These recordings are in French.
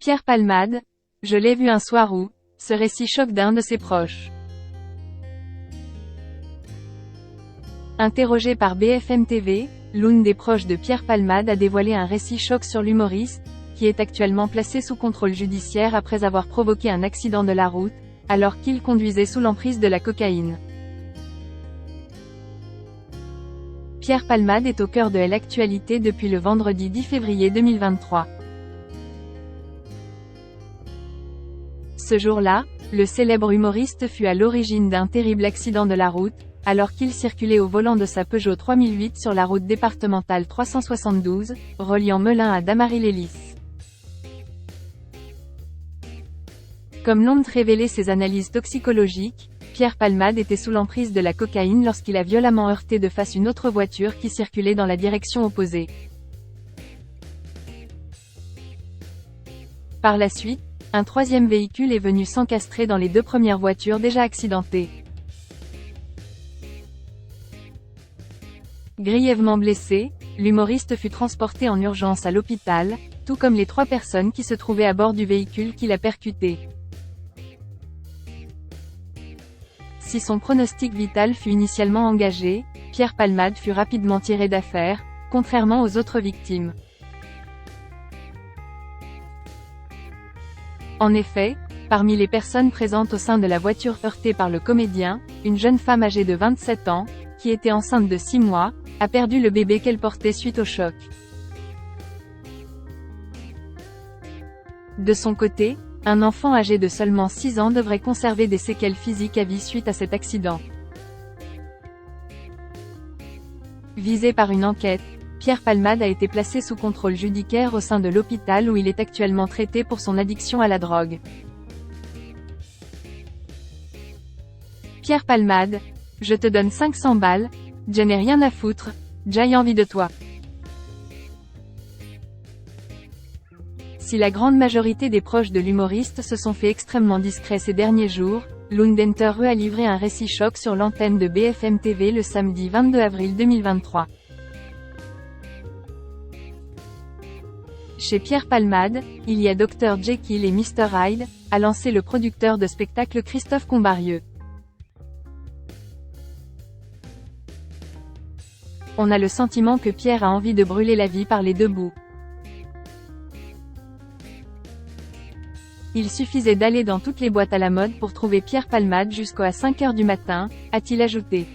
Pierre Palmade, je l'ai vu un soir où, ce récit choque d'un de ses proches. Interrogé par BFM TV, l'une des proches de Pierre Palmade a dévoilé un récit choc sur l'humoriste, qui est actuellement placé sous contrôle judiciaire après avoir provoqué un accident de la route, alors qu'il conduisait sous l'emprise de la cocaïne. Pierre Palmade est au cœur de l'actualité depuis le vendredi 10 février 2023. Ce jour-là, le célèbre humoriste fut à l'origine d'un terrible accident de la route, alors qu'il circulait au volant de sa Peugeot 3008 sur la route départementale 372, reliant Melun à Damary-lès-Lys. Comme l'ont révélé ses analyses toxicologiques, Pierre Palmade était sous l'emprise de la cocaïne lorsqu'il a violemment heurté de face une autre voiture qui circulait dans la direction opposée. Par la suite, un troisième véhicule est venu s'encastrer dans les deux premières voitures déjà accidentées. Grièvement blessé, l'humoriste fut transporté en urgence à l'hôpital, tout comme les 3 personnes qui se trouvaient à bord du véhicule qui l'a percuté. Si son pronostic vital fut initialement engagé, Pierre Palmade fut rapidement tiré d'affaire, contrairement aux autres victimes. En effet, parmi les personnes présentes au sein de la voiture heurtée par le comédien, une jeune femme âgée de 27 ans, qui était enceinte de 6 mois, a perdu le bébé qu'elle portait suite au choc. De son côté, un enfant âgé de seulement 6 ans devrait conserver des séquelles physiques à vie suite à cet accident. Visé par une enquête, Pierre Palmade a été placé sous contrôle judiciaire au sein de l'hôpital où il est actuellement traité pour son addiction à la drogue. Pierre Palmade, je te donne 500 balles, je n'ai rien à foutre, j'ai envie de toi. Si la grande majorité des proches de l'humoriste se sont fait extrêmement discrets ces derniers jours, l'une d'entre eux a livré un récit choc sur l'antenne de BFM TV le samedi 22 avril 2023. Chez Pierre Palmade, il y a Dr Jekyll et Mr Hyde, a lancé le producteur de spectacle Christophe Combarieux. On a le sentiment que Pierre a envie de brûler la vie par les deux bouts. Il suffisait d'aller dans toutes les boîtes à la mode pour trouver Pierre Palmade jusqu'à 5 h du matin, a-t-il ajouté.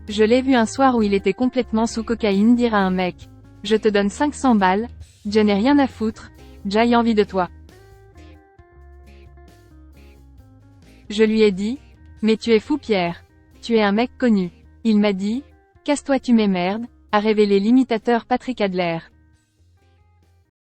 Je l'ai vu un soir où il était complètement sous cocaïne dire à un mec. Je te donne 500 balles, je n'ai rien à foutre, j'ai envie de toi. Je lui ai dit, mais tu es fou Pierre. Tu es un mec connu. Il m'a dit, casse-toi tu m'emmerdes, a révélé l'imitateur Patrick Adler.